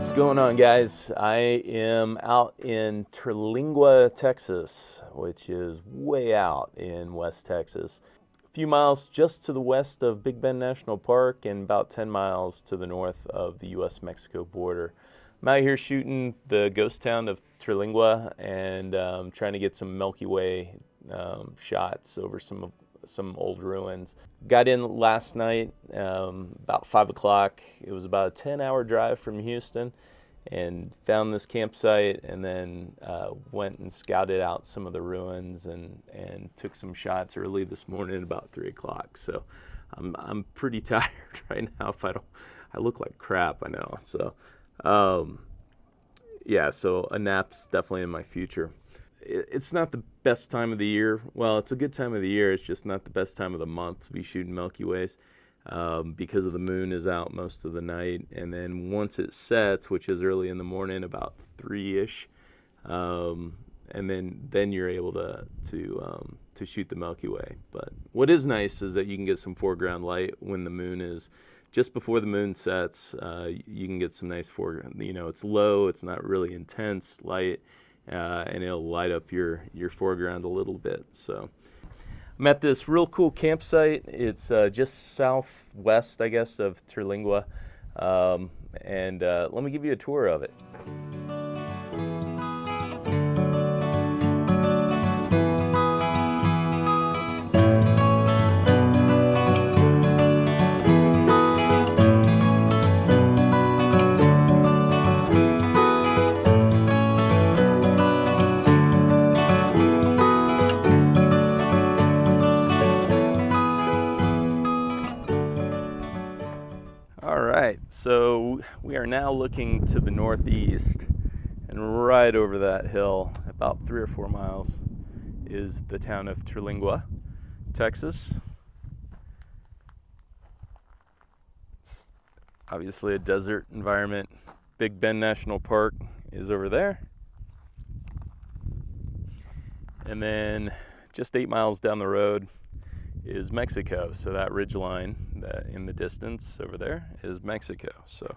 What's going on, guys? I am out in Terlingua, Texas, which is way out in West Texas. A few miles just to the west of Big Bend National Park and about 10 miles to the north of the US-Mexico border. I'm out here shooting the ghost town of Terlingua and trying to get some Milky Way shots over some old ruins. Got in last night about 5 o'clock. It was about a 10-hour drive from Houston, and found this campsite, and then went and scouted out some of the ruins and took some shots early this morning at about 3 o'clock. So I'm pretty tired right now. I look like crap, I know. So yeah, so a nap's definitely in my future. It's not the best time of the year. Well, it's a good time of the year. It's just not the best time of the month to be shooting Milky Ways because of the moon is out most of the night. And then once it sets, which is early in the morning, about 3-ish, and then you're able to shoot the Milky Way. But what is nice is that you can get some foreground light when the moon is just before the moon sets. You can get some nice foreground. You know, it's low. It's not really intense light. And it'll light up your foreground a little bit. So I'm at this real cool campsite. It's just southwest, I guess, of Terlingua. And let me give you a tour of it. So we are now looking to the northeast, and right over that hill, about 3 or 4 miles, is the town of Terlingua, Texas. It's obviously a desert environment. Big Bend National Park is over there. And then just 8 miles down the road is Mexico. So that ridge line that in the distance over there is Mexico. So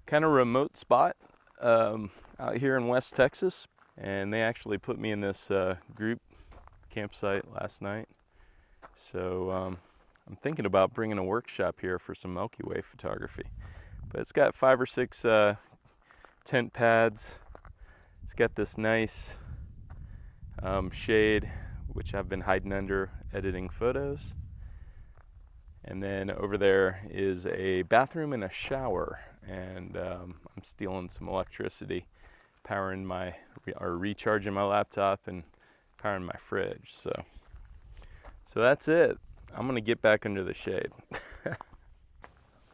kind of remote spot out here in West Texas, and they actually put me in this group campsite last night. So I'm thinking about bringing a workshop here for some Milky Way photography. But it's got 5 or 6 tent pads. It's got this nice shade, which I've been hiding under editing photos. And then over there is a bathroom and a shower, and I'm stealing some electricity, recharging my laptop and powering my fridge. So that's it. I'm gonna get back under the shade.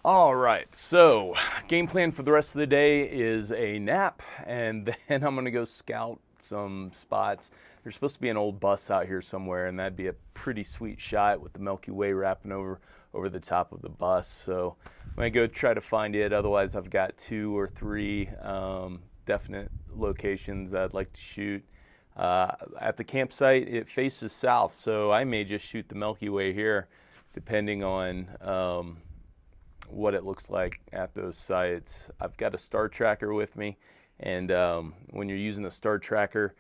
All right, so game plan for the rest of the day is a nap, and then I'm gonna go scout some spots. There's supposed to be an old bus out here somewhere, and that'd be a pretty sweet shot with the Milky Way wrapping over the top of the bus. So I'm gonna go try to find it. Otherwise, I've got 2 or 3 definite locations I'd like to shoot. At the campsite, it faces south, so I may just shoot the Milky Way here, depending on what it looks like at those sites. I've got a star tracker with me, and when you're using a star tracker,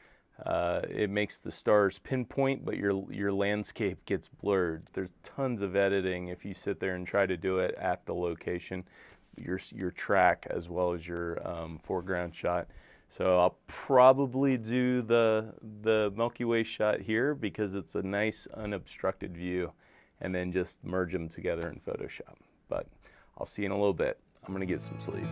it makes the stars pinpoint, but your landscape gets blurred. There's tons of editing if you sit there and try to do it at the location, your track as well as your foreground shot. So I'll probably do the Milky Way shot here because it's a nice unobstructed view, and then just merge them together in Photoshop. But I'll see you in a little bit. I'm gonna get some sleep.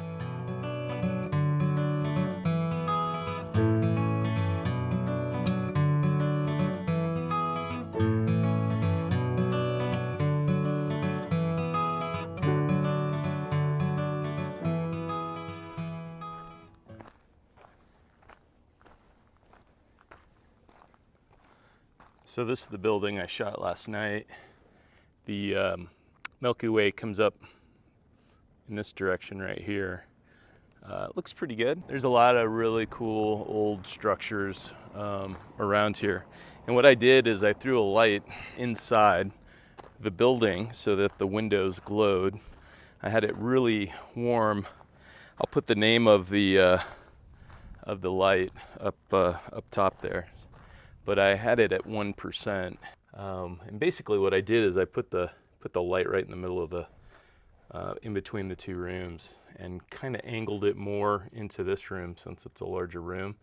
So this is the building I shot last night. The Milky Way comes up in this direction right here. It looks pretty good. There's a lot of really cool old structures around here. And what I did is I threw a light inside the building so that the windows glowed. And I had it really warm. I'll put the name of the light up top there, but I had it at 1%. And basically what I did is I put the light right in the middle of the in between the two rooms, and kind of angled it more into this room since it's a larger room,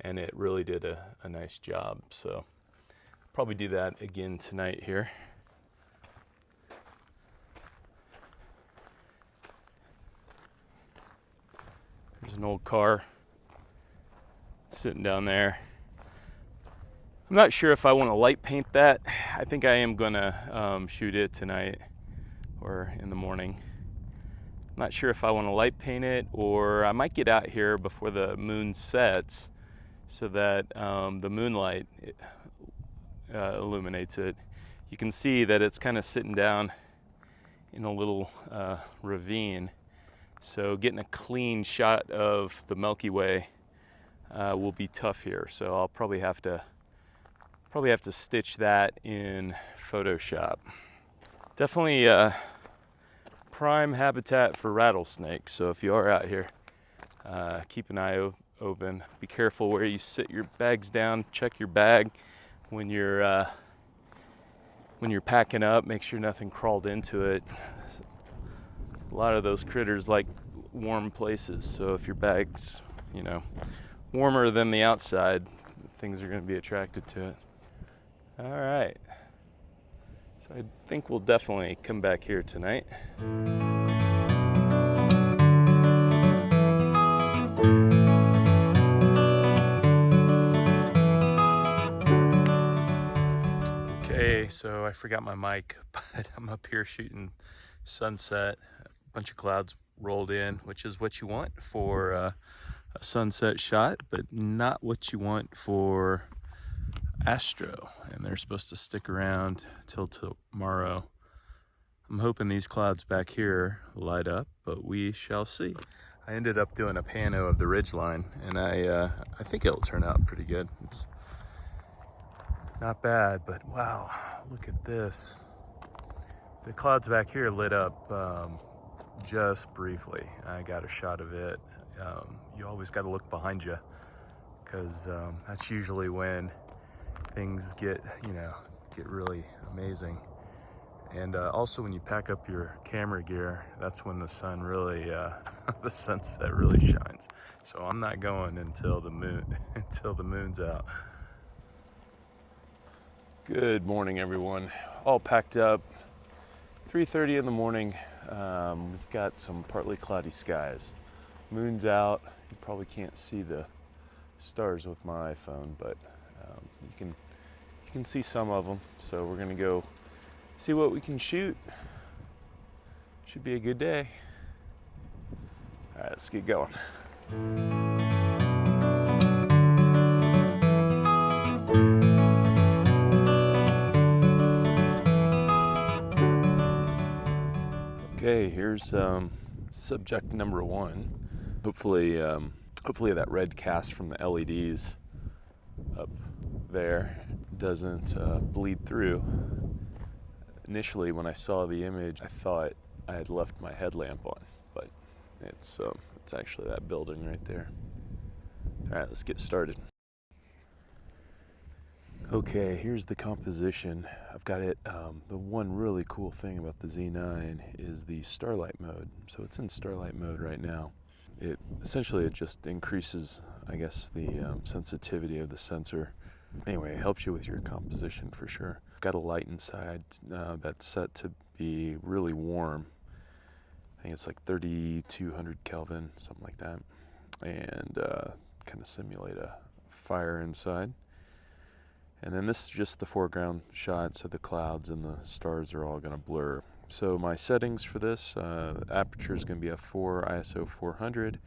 and it really did a nice job. So probably do that again tonight here. There's an old car sitting down there. I'm not sure if I want to light paint that. I think I am gonna shoot it tonight or in the morning. I'm not sure if I want to light paint it, or I might get out here before the moon sets so that the moonlight illuminates it. You can see that it's kind of sitting down in a little ravine, so getting a clean shot of the Milky Way will be tough here. So I'll probably have to stitch that in Photoshop. Definitely prime habitat for rattlesnakes. So if you are out here, keep an eye open. Be careful where you sit your bags down. Check your bag when you're packing up. Make sure nothing crawled into it. A lot of those critters like warm places. So if your bag's, warmer than the outside, things are going to be attracted to it. All right. So I think we'll definitely come back here tonight. Okay, so I forgot my mic, but I'm up here shooting sunset. A bunch of clouds rolled in, which is what you want for a sunset shot, but not what you want for astro, and they're supposed to stick around till tomorrow. I'm hoping these clouds back here light up, but we shall see. I ended up doing a pano of the ridgeline, and I think it'll turn out pretty good. It's not bad, but wow, look at this. The clouds back here lit up just briefly. I got a shot of it. You always got to look behind you, because that's usually when things get really amazing. And also when you pack up your camera gear, that's when the sun really the sunset really shines. So I'm not going until the moon's out. Good morning, everyone. All packed up. 3:30 in the morning. We've got some partly cloudy skies. Moon's out. You probably can't see the stars with my iPhone, but you can see some of them. So we're gonna go see what we can shoot. Should be a good day. All right, let's get going. Okay, here's subject number one. Hopefully that red cast from the LEDs up there doesn't bleed through. Initially, when I saw the image, I thought I had left my headlamp on, but it's actually that building right there. All right, let's get started. Okay, here's the composition. I've got it. The one really cool thing about the Z9 is the starlight mode. So it's in starlight mode right now. It just increases, I guess, the sensitivity of the sensor. Anyway, it helps you with your composition for sure. Got a light inside that's set to be really warm. I think it's like 3,200 Kelvin, something like that. And kind of simulate a fire inside. And then this is just the foreground shot, so the clouds and the stars are all going to blur. So my settings for this, aperture is going to be f4, ISO 400,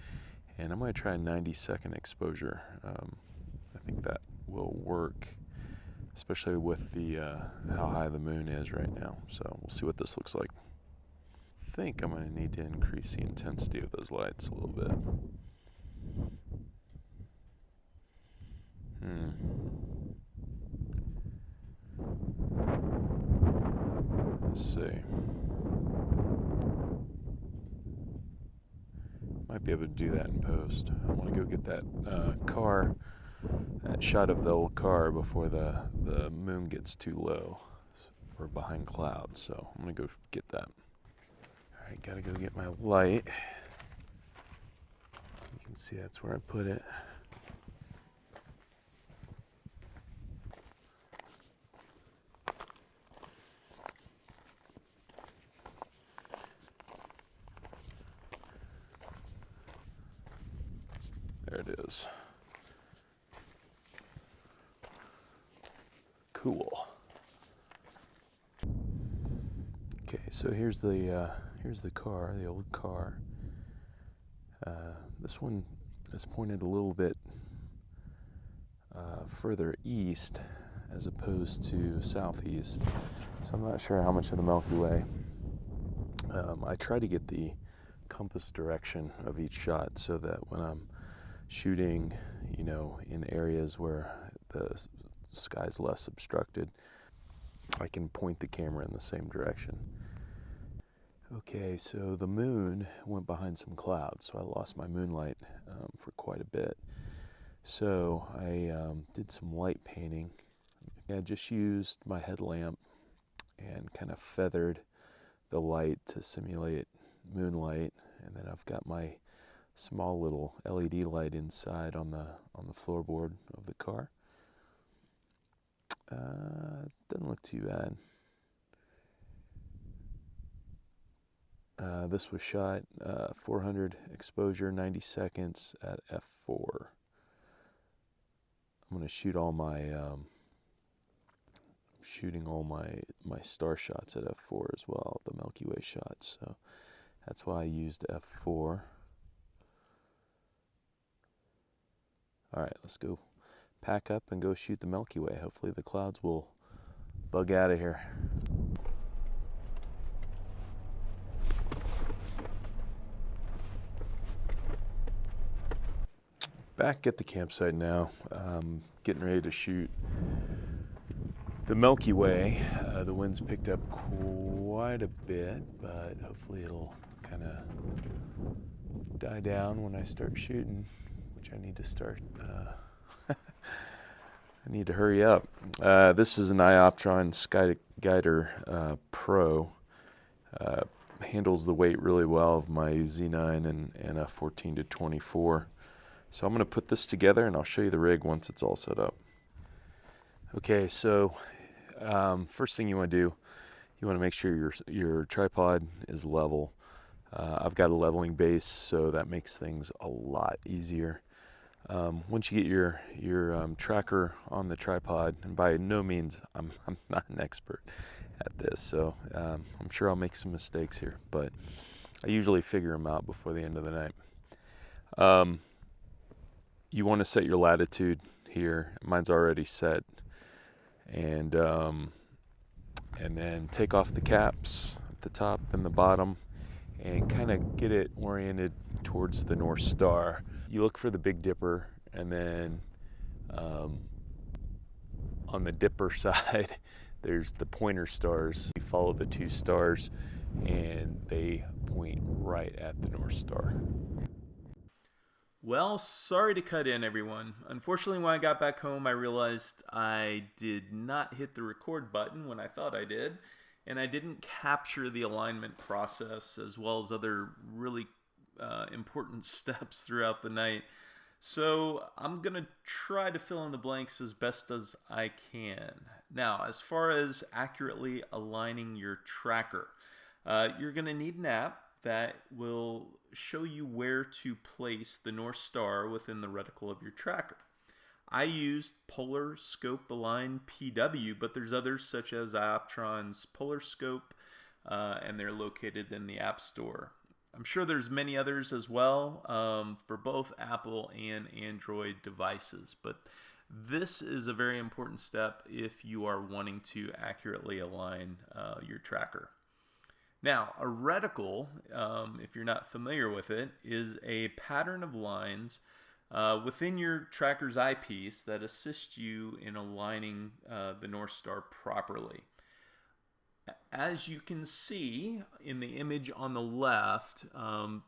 and I'm going to try a 90-second exposure. I think that will work, especially with the how high the moon is right now. So we'll see what this looks like. I think I'm going to need to increase the intensity of those lights a little bit. Let's see. be able to do that in post. I want to go get that that shot of the old car before the moon gets too low. We're behind clouds, so I'm gonna go get that. All right, gotta go get my light. You can see that's where I put it. There it is. Cool. Okay, so here's the car, the old car. This one is pointed a little bit further east as opposed to southeast, so I'm not sure how much of the Milky Way. I try to get the compass direction of each shot so that when I'm shooting, you know, in areas where the sky's less obstructed, I can point the camera in the same direction. Okay, so the moon went behind some clouds, so I lost my moonlight for quite a bit. So I did some light painting. I just used my headlamp and kind of feathered the light to simulate moonlight, and then I've got my small little LED light inside on the floorboard of the car. Doesn't look too bad. This was shot 400 exposure, 90 seconds at f4. I'm going to shoot all my shooting all my star shots at f4 as well, the Milky Way shots. So that's why I used f4. All right, let's go pack up and go shoot the Milky Way. Hopefully the clouds will bug out of here. Back at the campsite now, getting ready to shoot the Milky Way. The wind's picked up quite a bit, but hopefully it'll kind of die down when I start shooting, which I need to start. I need to hurry up. This is an iOptron SkyGuider Pro. Handles the weight really well of my Z9 and a 14-24. So I'm going to put this together and I'll show you the rig once it's all set up. Okay, so first thing you want to do, you want to make sure your tripod is level. I've got a leveling base, so that makes things a lot easier. Once you get your tracker on the tripod, and by no means I'm not an expert at this, so I'm sure I'll make some mistakes here, but I usually figure them out before the end of the night. You want to set your latitude here. Mine's already set, and then take off the caps at the top and the bottom and kind of get it oriented towards the North Star. You look for the Big Dipper, and then on the Dipper side there's the pointer stars. You follow the two stars and they point right at the North Star. Well, sorry to cut in, everyone. Unfortunately, when I got back home, I realized I did not hit the record button when I thought I did, and I didn't capture the alignment process as well as other really important steps throughout the night. So I'm going to try to fill in the blanks as best as I can. Now, as far as accurately aligning your tracker, you're going to need an app that will show you where to place the North Star within the reticle of your tracker. I used Polar Scope Align PW, but there's others such as iOptron's Polar Scope, and they're located in the App Store. I'm sure there's many others as well for both Apple and Android devices, but this is a very important step if you are wanting to accurately align your tracker. Now, a reticle, if you're not familiar with it, is a pattern of lines within your tracker's eyepiece that assist you in aligning the North Star properly. As you can see in the image on the left,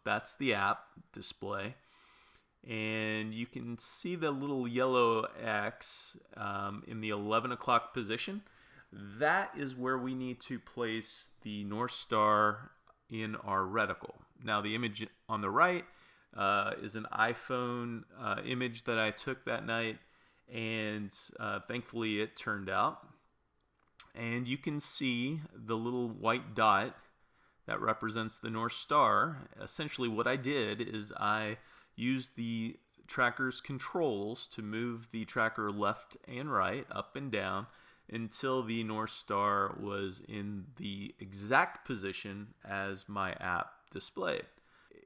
that's the app display. And you can see the little yellow X in the 11 o'clock position. That is where we need to place the North Star in our reticle. Now the image on the right is an iPhone image that I took that night, and thankfully it turned out. And you can see the little white dot that represents the North Star. Essentially what I did is I used the tracker's controls to move the tracker left and right, up and down, until the North Star was in the exact position as my app displayed.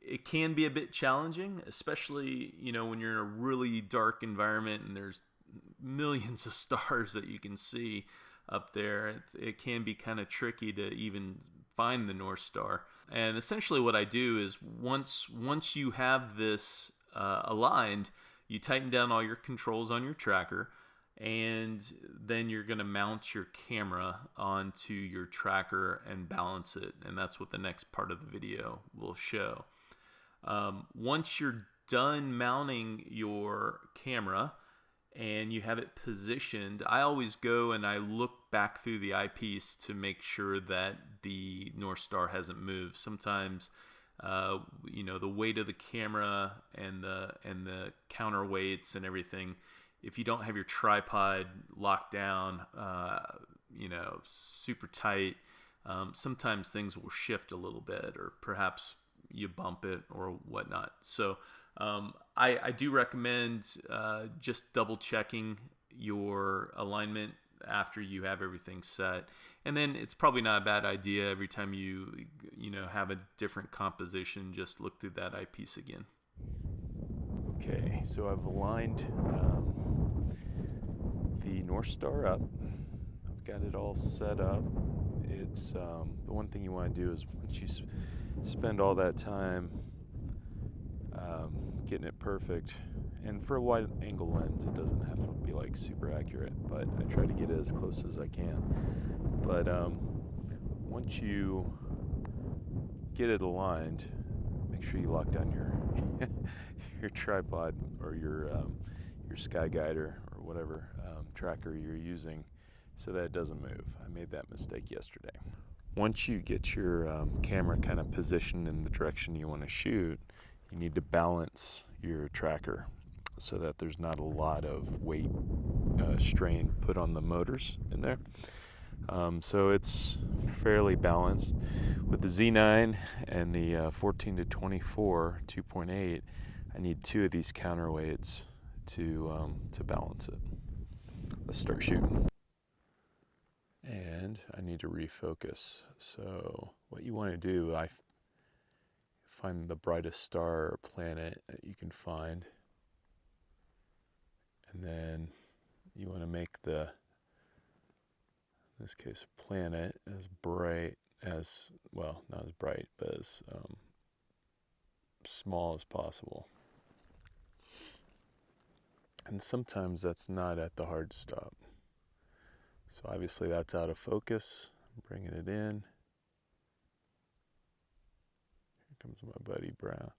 It can be a bit challenging, especially when you're in a really dark environment and there's millions of stars that you can see up there. It can be kind of tricky to even find the North Star. And essentially what I do is once you have this aligned, you tighten down all your controls on your tracker, and then you're going to mount your camera onto your tracker and balance it. And that's what the next part of the video will show. Once you're done mounting your camera and you have it positioned, I always go and I look back through the eyepiece to make sure that the North Star hasn't moved. Sometimes the weight of the camera and the counterweights and everything, if you don't have your tripod locked down super tight, sometimes things will shift a little bit, or perhaps you bump it or whatnot. So I do recommend just double checking your alignment after you have everything set. And then it's probably not a bad idea every time you have a different composition, just look through that eyepiece again. Okay, so I've aligned the North Star up. I've got it all set up. It's the one thing you want to do is once you spend all that time getting it perfect, and for a wide angle lens it doesn't have to be like super accurate, but I try to get it as close as I can. But once you get it aligned, make sure you lock down your tripod or your SkyGuider or whatever tracker you're using, so that it doesn't move. I made that mistake yesterday. Once you get your camera kind of positioned in the direction you want to shoot, you need to balance your tracker so that there's not a lot of weight strain put on the motors in there. So it's fairly balanced. With the Z9 and the 14 to 24 2.8, I need 2 of these counterweights to balance it. Let's start shooting. And I need to refocus. So what you want to do, I find the brightest star or planet that you can find, and then you want to make the, in this case, planet as bright as, well, not as bright, but as small as possible. And sometimes that's not at the hard stop. So obviously that's out of focus. I'm bringing it in. Here comes my buddy Brown.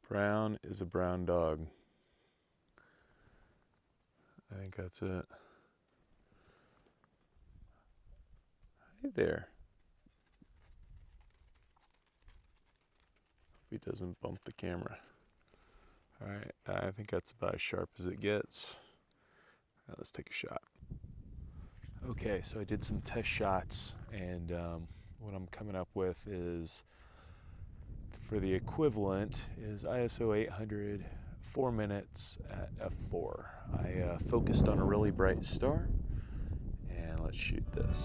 Brown is a brown dog. I think that's it. Hey there. Hope he doesn't bump the camera. Alright, I think that's about as sharp as it gets. Now let's take a shot. Okay, so I did some test shots, and what I'm coming up with is, for the equivalent, is ISO 800, 4 minutes at f4. I focused on a really bright star, and let's shoot this.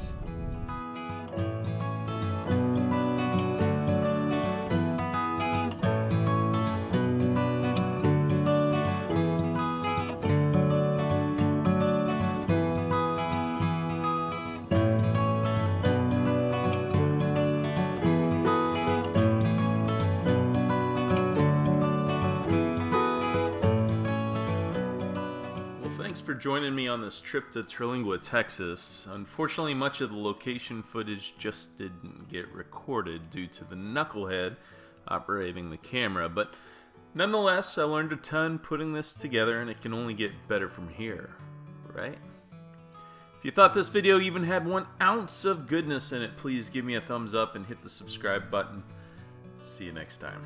Thanks for joining me on this trip to Terlingua, Texas. Unfortunately, much of the location footage just didn't get recorded due to the knucklehead operating the camera, but nonetheless, I learned a ton putting this together, and it can only get better from here, right? If you thought this video even had 1 ounce of goodness in it, please give me a thumbs up and hit the subscribe button. See you next time.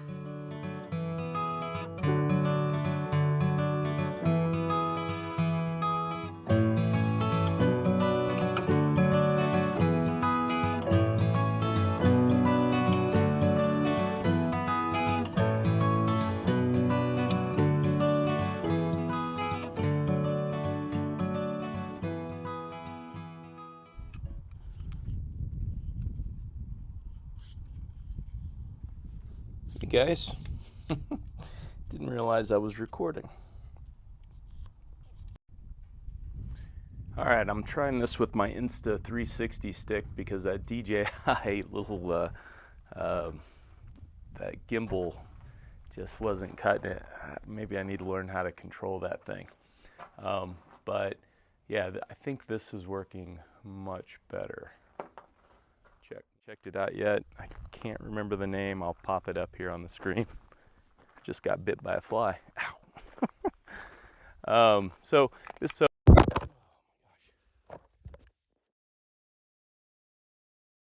Hey guys, didn't realize I was recording. Alright, I'm trying this with my Insta360 stick because that DJI little that gimbal just wasn't cutting it. Maybe I need to learn how to control that thing. But yeah, I think this is working much better. Checked it out yet? I can't remember the name. I'll pop it up here on the screen. Just got bit by a fly. Ow. So